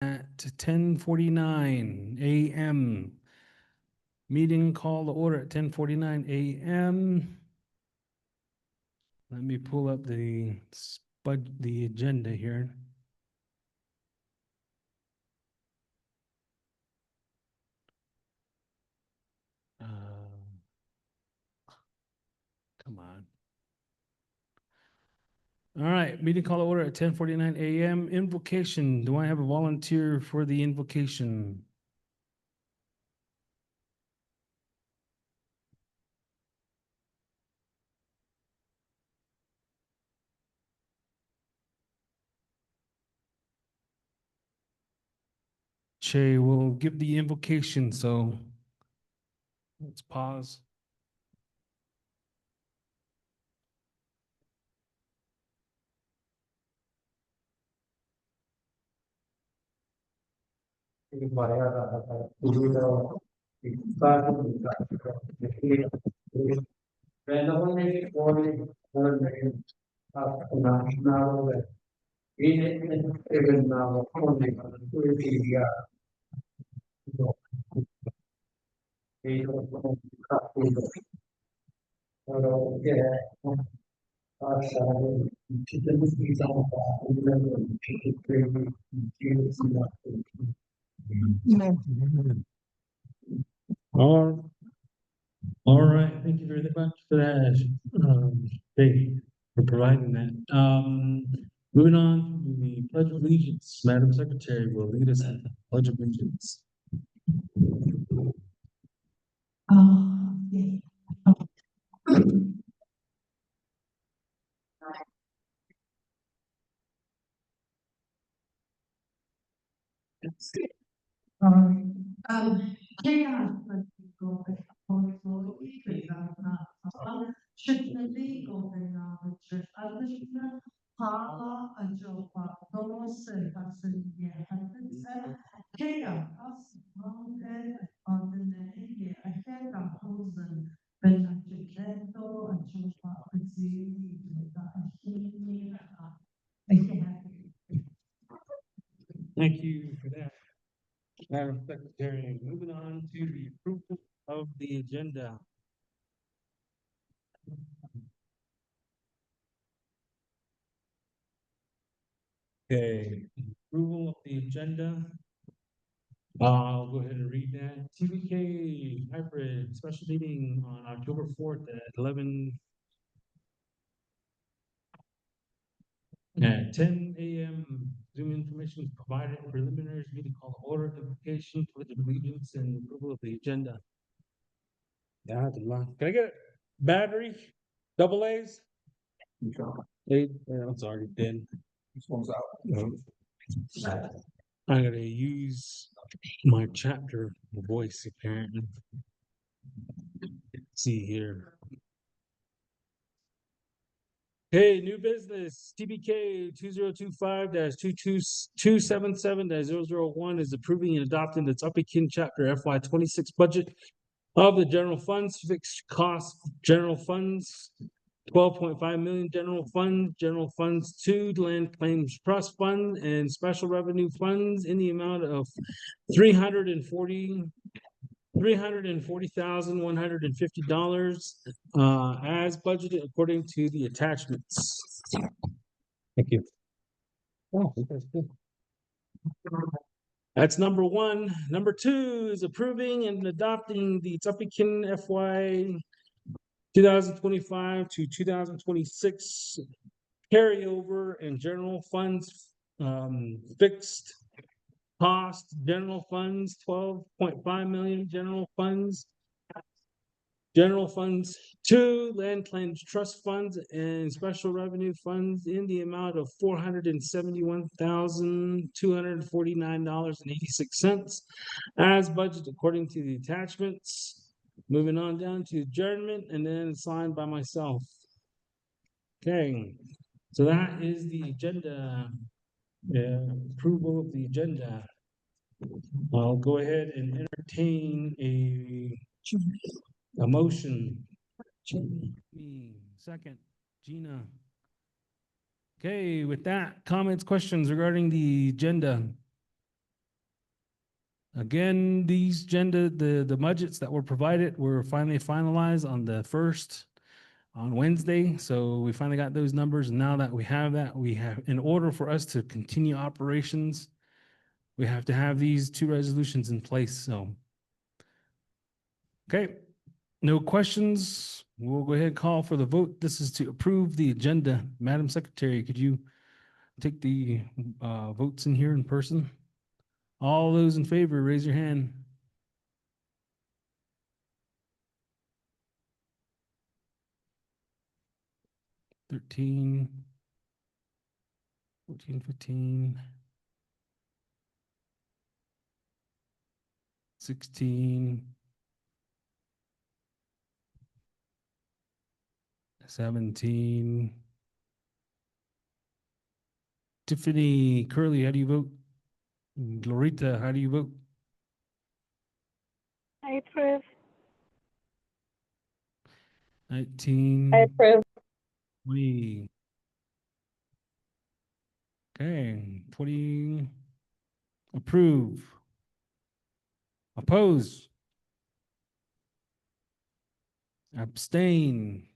at 10:49 a.m. Meeting call to order at 10:49 a.m. Let me pull up the agenda here. Come on. All right, meeting call to order at 10:49 a.m. Invocation. Do I have a volunteer for the invocation? Che will give the invocation, so let's pause. All right, thank you very much for that, Dave, for providing that. Moving on to the Pledge of Allegiance, Madam Secretary will lead us in the Pledge of Allegiance. Thank you for that, Madam Secretary. Moving on to the approval of the agenda. Okay, approval of the agenda. I'll go ahead and read that. TBK hybrid special meeting on October 4th at 10 a.m. Zoom information is provided. Preliminaries meeting call to order, invocation, pledge of allegiance, and approval of the agenda. Yeah, can I get a battery? Double A's? It's already dead. This one's out. I gotta use my chapter voice apparently. Let's see here. Hey, new business, TBK 2025-277-001 is approving and adopting the Ts'ah Bii chapter FY26 budget of the general funds, fixed cost general funds, 12.5 million general funds 2 land claims trust fund, and special revenue funds in the amount of $340,150 as budgeted according to the attachments. Thank you. Oh, that's good. That's number one. Number two is approving and adopting the Ts'ah Bii FY 2025 to 2026 carryover and general funds fixed cost general funds 12.5 million general funds 2 land claims trust funds and special revenue funds in the amount of $471,249.86 as budgeted according to the attachments. Moving on down to adjournment and then signed by myself. Okay, so that is the agenda. Approval of the agenda. I'll go ahead and entertain a motion. Me, second, Gina. Okay, with that, comments, questions regarding the agenda? Again, these the budgets that were provided were finally finalized on the 1st on Wednesday. So we finally got those numbers. Now that we have that, we have, in order for us to continue operations, we have to have these two resolutions in place. So, okay, no questions. We'll go ahead and call for the vote. This is to approve the agenda. Madam Secretary, could you take the votes in here in person? All those in favor, raise your hand. 13, 14, 15, 16, 17. Tiffany Curley, how do you vote? Glorita, how do you vote? I approve. 19. I approve. 20. Okay, 20. Approve. Oppose. Abstain.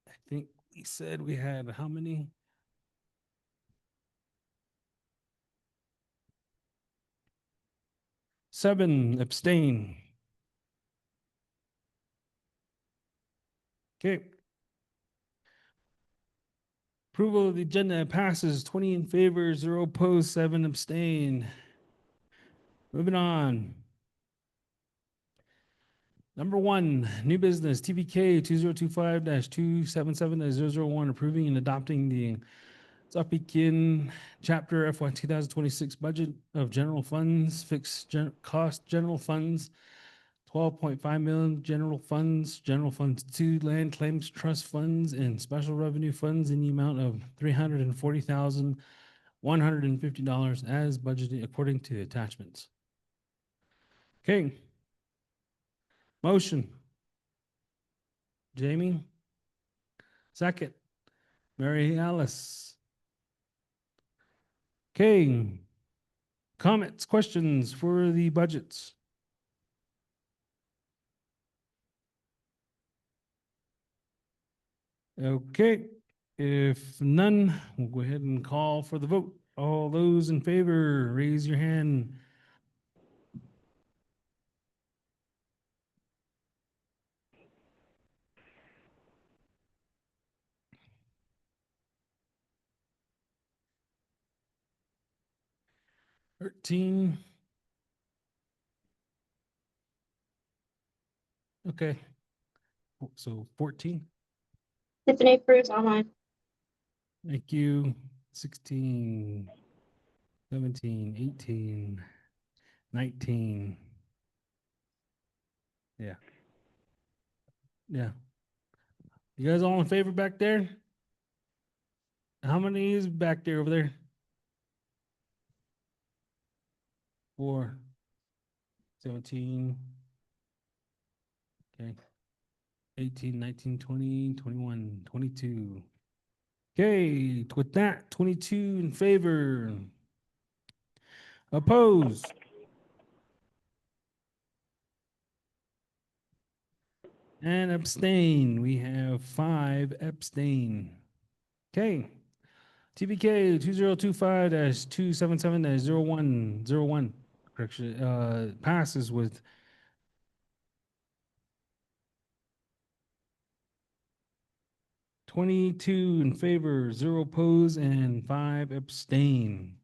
I think we said we had how many? 7. Abstain. Okay. Approval of the agenda passes. 20 in favor, 0 opposed, 7 abstain. Moving on. Number 1, new business, TBK 2025-277-001, approving and adopting the Ts'ah Bii Chapter FY 2026 budget of general funds, fixed cost general funds, 12.5 million general funds 2 land claims trust funds, and special revenue funds in the amount of $340,150 as budgeted according to attachments. Okay. Motion. Jamie. Second. Mary Alice. Okay. Comments, questions for the budgets? Okay. If none, we'll go ahead and call for the vote. All those in favor, raise your hand. $13. Okay. So 14. Tiffany approves online. Thank you. 16, 17, 18, 19. Yeah. Yeah. You guys all in favor back there? How many is back there over there? 4, 17. Okay. 18, 19, 20, 21, 22. Okay, with that, 22 in favor. Opposed? And abstain. We have 5 abstain. Okay. TBK 2025-277-0101. Correction. Passes with 22 in favor, 0 opposed, and 5 abstain.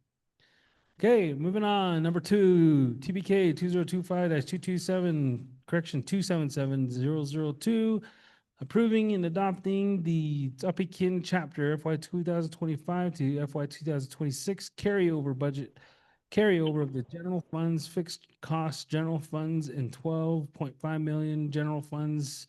Okay, moving on. Number 2, TBK 2025-227, correction 277-002, approving and adopting the Ts'ah Bii chapter FY 2025 to FY 2026 carryover budget, carryover of the general funds, fixed cost general funds, and 12.5 million general funds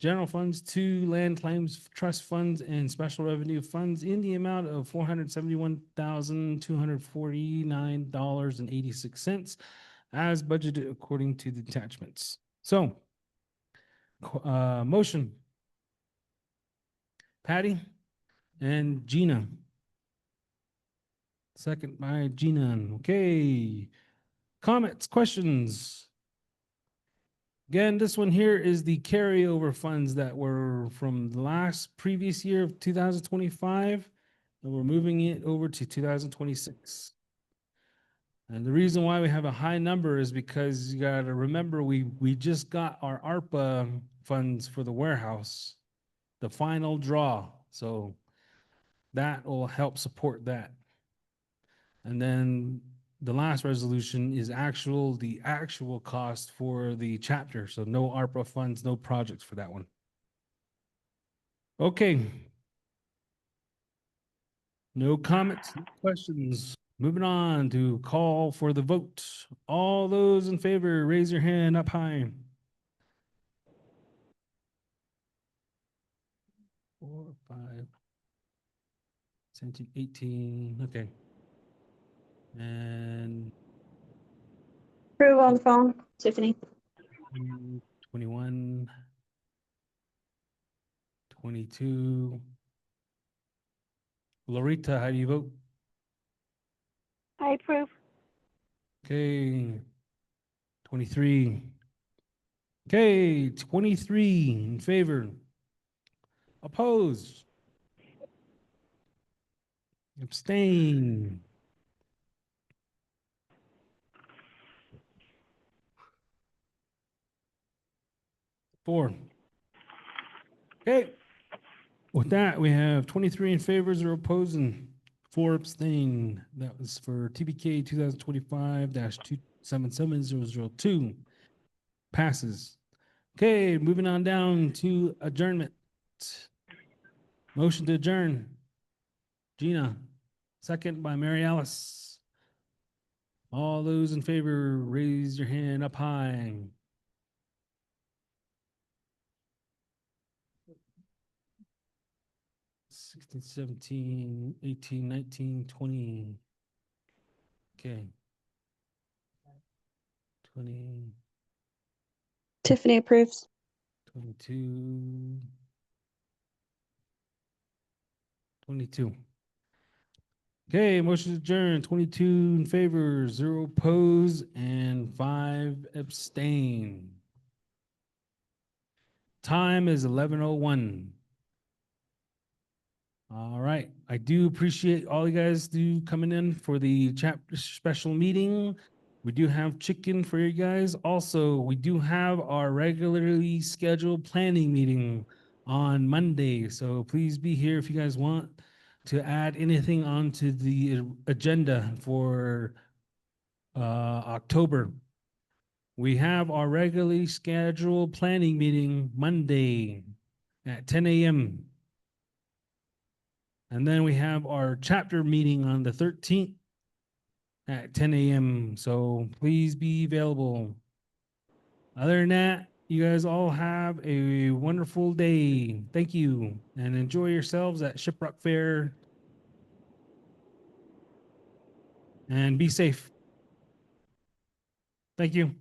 2 land claims trust funds, and special revenue funds in the amount of $471,249.86 as budgeted according to the attachments. So, motion. Patty and Gina. Second by Gina. Okay. Comments, questions? Again, this one here is the carryover funds that were from the last previous year of 2025, and we're moving it over to 2026. And the reason why we have a high number is because you got to remember we just got our ARPA funds for the warehouse, the final draw. So that will help support that. And then the last resolution is the actual cost for the chapter. So no ARPA funds, no projects for that one. Okay. No comments, no questions. Moving on to call for the vote. All those in favor, raise your hand up high. 4, 5, 17, 18. Okay. And Approve on the phone. Tiffany. 21, 22. Loretta, how do you vote? I approve. Okay. 23. Okay, 23 in favor. Opposed? Abstain? 4. Okay. With that, we have 23 in favor, 0 opposing, 4 abstain. That was for TBK 2025-277002. Passes. Okay, moving on down to adjournment. Motion to adjourn. Gina, second by Mary Alice. All those in favor, raise your hand up high. 16, 17, 18, 19, 20. Okay. 20, Tiffany approves. 22, 22. Okay, motion to adjourn. 22 in favor, 0 opposed, and 5 abstain. Time is 11:01. All right. I do appreciate all you guys do coming in for the chapter special meeting. We do have chicken for you guys. Also, we do have our regularly scheduled planning meeting on Monday. So please be here if you guys want to add anything onto the agenda for October. We have our regularly scheduled planning meeting Monday at 10 a.m. And then we have our chapter meeting on the 13th at 10 a.m. So please be available. Other than that, you guys all have a wonderful day. Thank you. And enjoy yourselves at Shiprock Fair. And be safe. Thank you.